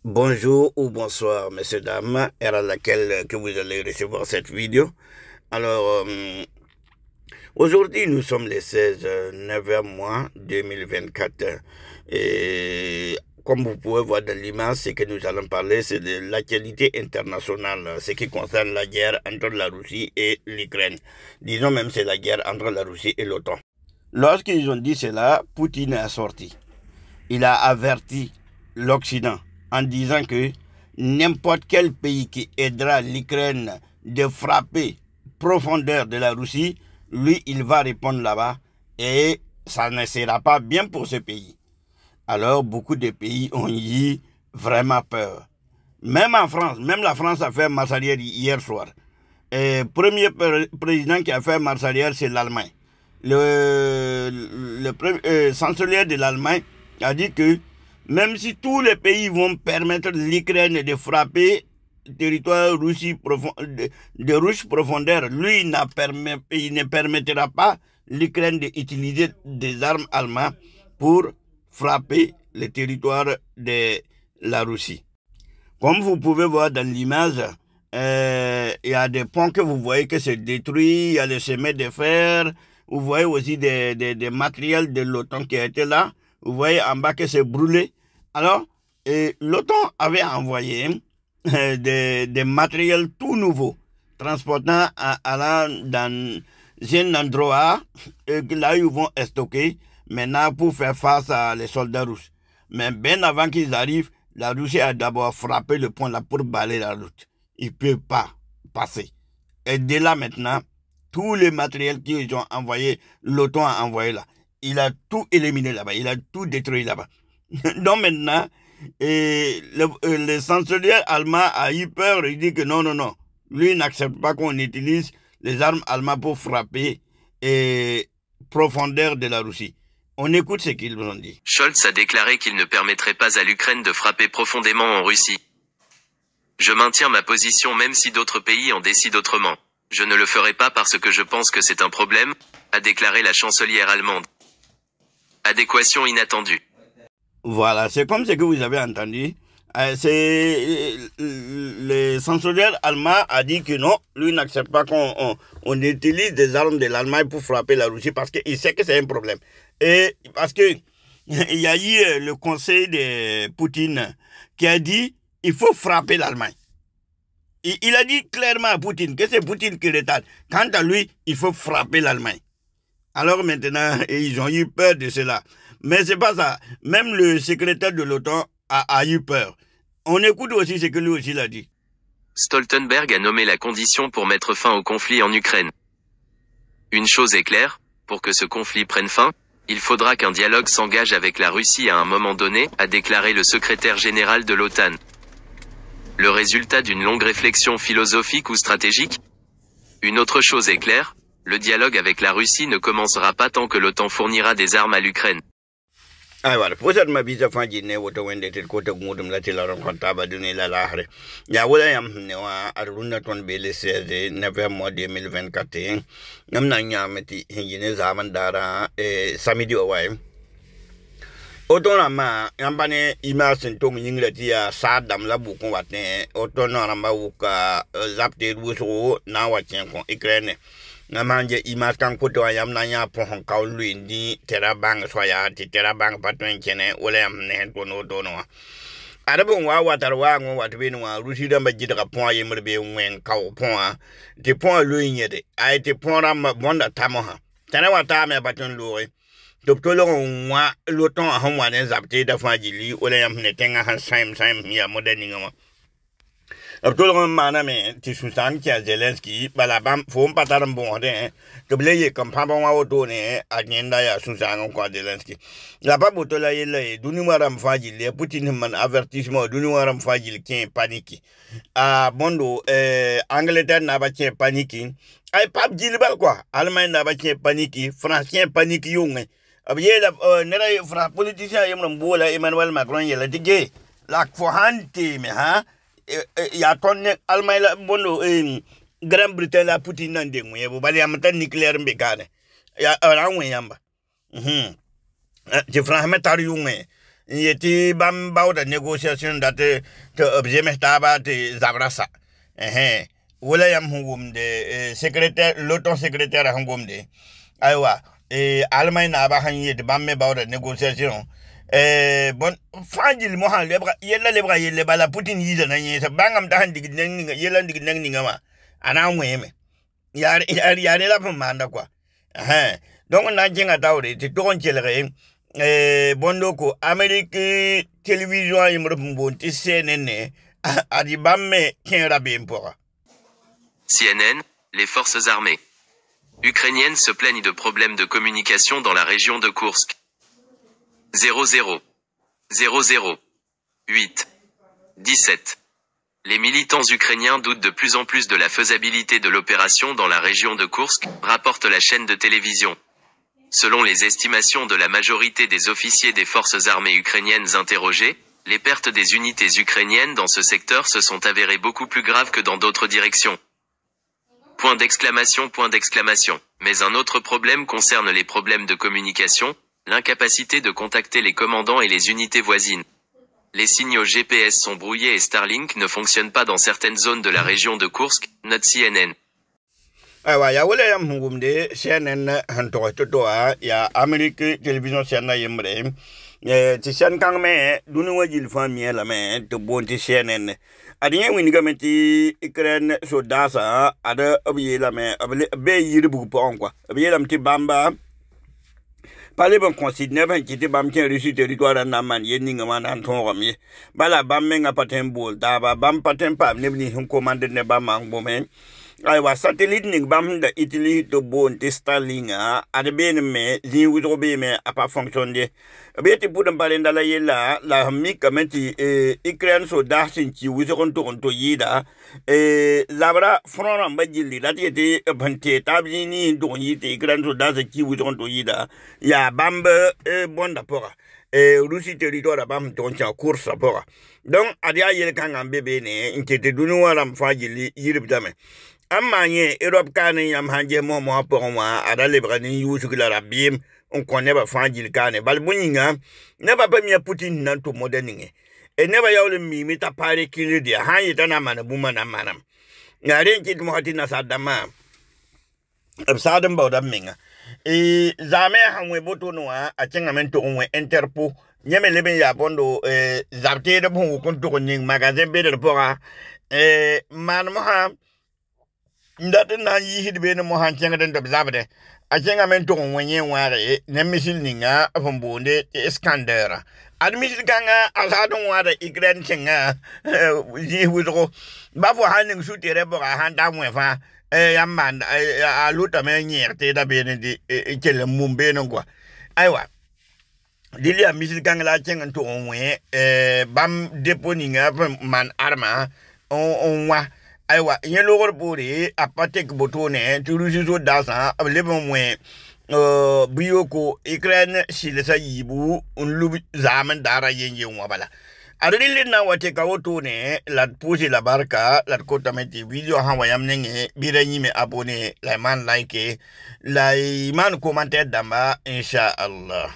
Bonjour ou bonsoir, messieurs, dames, heure à laquelle que vous allez recevoir cette vidéo. Alors, aujourd'hui, nous sommes le 16 9 mois 2024. Et comme vous pouvez voir dans l'image, ce que nous allons parler, c'est de l'actualité internationale, ce qui concerne la guerre entre la Russie et l'Ukraine. Disons même c'est la guerre entre la Russie et l'OTAN. Lorsqu'ils ont dit cela, Poutine est sorti. Il a averti l'Occident en disant que n'importe quel pays qui aidera l'Ukraine de frapper profondeur de la Russie, lui, il va répondre là-bas et ça ne sera pas bien pour ce pays. Alors, beaucoup de pays ont eu vraiment peur. Même en France, même la France a fait marche arrière hier soir. Le premier président qui a fait marche arrière, c'est l'Allemagne. Le chancelier de l'Allemagne a dit que même si tous les pays vont permettre l'Ukraine de frapper le territoire de russe profondeur, lui, il ne permettra pas l'Ukraine d'utiliser des armes allemandes pour frapper le territoire de la Russie. Comme vous pouvez voir dans l'image, il y a des ponts que vous voyez que c'est détruit, il y a les chemins de fer, vous voyez aussi des matériels de l'OTAN qui étaient là. Vous voyez en bas que c'est brûlé. Alors, l'OTAN avait envoyé des matériels tout nouveaux, transportant allant dans un endroit là où ils vont stocker maintenant pour faire face à les soldats russes. Mais bien avant qu'ils arrivent, la Russie a d'abord frappé le pont là pour balayer la route. Ils ne peuvent pas passer. Et dès là maintenant, tous les matériels qu'ils ont envoyés, l'OTAN a envoyé là. Il a tout éliminé là-bas, il a tout détruit là-bas. Donc maintenant, le chancelier allemand a eu peur, il dit que non, lui il n'accepte pas qu'on utilise les armes allemandes pour frapper profondeur de la Russie. On écoute ce qu'ils ont dit. Scholz a déclaré qu'il ne permettrait pas à l'Ukraine de frapper profondément en Russie. Je maintiens ma position même si d'autres pays en décident autrement. Je ne le ferai pas parce que je pense que c'est un problème, a déclaré la chancelière allemande. Adéquation inattendue. Voilà, c'est comme ce que vous avez entendu. Le chancelier allemand a dit que non, lui n'accepte pas qu'on utilise des armes de l'Allemagne pour frapper la Russie parce qu'il sait que c'est un problème. Et parce que il y a eu le conseil de Poutine qui a dit il faut frapper l'Allemagne. Il a dit clairement à Poutine que c'est Poutine qui retarde. Quant à lui, il faut frapper l'Allemagne. Alors maintenant, ils ont eu peur de cela. Mais c'est pas ça. Même le secrétaire de l'OTAN a eu peur. On écoute aussi ce que lui aussi l'a dit. Stoltenberg a nommé la condition pour mettre fin au conflit en Ukraine. Une chose est claire, pour que ce conflit prenne fin, il faudra qu'un dialogue s'engage avec la Russie à un moment donné, a déclaré le secrétaire général de l'OTAN. Le résultat d'une longue réflexion philosophique ou stratégique? Une autre chose est claire, le dialogue avec la Russie ne commencera pas tant que l'OTAN fournira des armes à l'Ukraine. Ah voilà, pour ça ma visa fanji ne woto wende tel ko tagudum la tel ron kontaba duni la lahre. Ya wala yam ne wa aruna ton bele 16 novembre 2024. Nam na nyameti hingine zaman dara samedi owai. Otona ma yambane imasin tong yingleti ya sadam la bukon watne otona ramba wuka zapte ruso na wachen kon Ukraine. Namanje imas kan koto ayam nanya pohon kaulu indi terabang soya ti terabang patwen kene ole am ne tono arabon wa watarwa ngo watbin wa rusi da majida ka pon yemre be wen kaw pon ti pon lu nyede ay ti pon ram bonda tamoha tana wata me patwen lu docteur lo wa loton a hon wa ne zapte da fajili ole am ne tenga han saim ya moderni ngama Abdul Maname, Tisusan, Zelensky, Balabam, Fom Pataram Bonde, to play a companion autone, Agenda, Susan, Zelensky. La Pabotola, Duniwaram Fagil, putting him an avertissement, Duniwaram Fagil came panicky. Bondo, Angleterre Nabache panicking. I pap Gilbalqua, Alman Nabache panicky, Francien panicky young. A year of Nera for a politician, Bola, Emmanuel Macron, Yelatige. Like for hand team, huh? Ya tonne almayla bondo Grand Britain la Putin nande mwe bo bali amata nucléaire mbekane ya ranwe yamba je franchement tar yunge yeti bam bawda négociation date te objet metaba te zabrasa wala yam hungumde secrétaire l'auton secrétaire hungumde aywa Allemagne na ba han yeti bamme bawda négociation bon fajil mo han lebra yella bala Putin yiza na yesa bangam ta han dig neng yella dig neng ngama ana mweme yare la manda quoi donc na jenga tawre ti to oncelere bondo ko Amerique télévision yimro mbonti CNN adi bamme ken rabe mpora. CNN, les forces armées ukrainiennes se plaignent de problèmes de communication dans la région de Koursk. 00 00 8 17. Les militants ukrainiens doutent de plus en plus de la faisabilité de l'opération dans la région de Koursk, rapporte la chaîne de télévision. Selon les estimations de la majorité des officiers des forces armées ukrainiennes interrogés, les pertes des unités ukrainiennes dans ce secteur se sont avérées beaucoup plus graves que dans d'autres directions. Point d'exclamation. Mais un autre problème concerne les problèmes de communication, l'incapacité de contacter les commandants et les unités voisines. Les signaux GPS sont brouillés et Starlink ne fonctionne pas dans certaines zones de la région de Koursk, note CNN. Ya wala yam hungumde CNN hanto ya Amerique télévision CNN yemre ti sen kang me dunu wajil famille la me to bonti CNN adiye winiga meti Ukraine so dasa ada obiye la me be yirbu po quoi obiye lam ti bamba Parlez bon considère ben qui te bam tien reçu territoire na man yeni ngama an ton romi bala bam menga paten bol da ba bam paten pa ne ni hum commande ne bam mang bomen ay wa satellite ni bam da Italy to bon Starlink a de ben me li wudro be me a pas fonctionner be ti budam pale ndala yela la mi kamenti Ukraine so da sin ci wudro to yida labra frona mbajili lati te bante tabini do yite Ukraine so da ci wudro to yida ya bamba bonda pora Russie territoire bam toncha course pora donc adia yel kanga bebe ne intete dunu wala mfajili yiribdame amma ye Europe kane yam hanje mo pora wa ada lebrani yusukla rabim on connaît ba fajili kane bal buninga ne ba pemia Putin nan to moderninge e ne ba yawle mi ta pare kilidi ha yita na mana buma na manam ngare kit mo hatina sadama absadam bawdam minga zame hanwe boto no a chenga mento onwe Interpol nyeme lebe ya bondo zapte de bon ko to ning magazin be de pora man mo ha ndate na yi hidbe no mo han chenga den do zabde a chenga mento onwe nyen ware ne misil ninga fombonde Iskander admisil kanga asadon ware Ukraine chenga yi wudro bafo haning sutere bora han damwe fa yamman a luta me nyerte da bene di kele mumbe no kwa aywa dili a misil kangla chengan to onwe bam deponi nga man arma onwa aywa yelo gor buri apatek botone turusi so dasa lebo mwe biyoko Ukraine silesa yibu unlu zaman dara yenye wabala adili na wate kawoto ne la poser la barka la kota meti video hawa yamnenge biranyi me abonné la man like la man commentaire damba inshallah.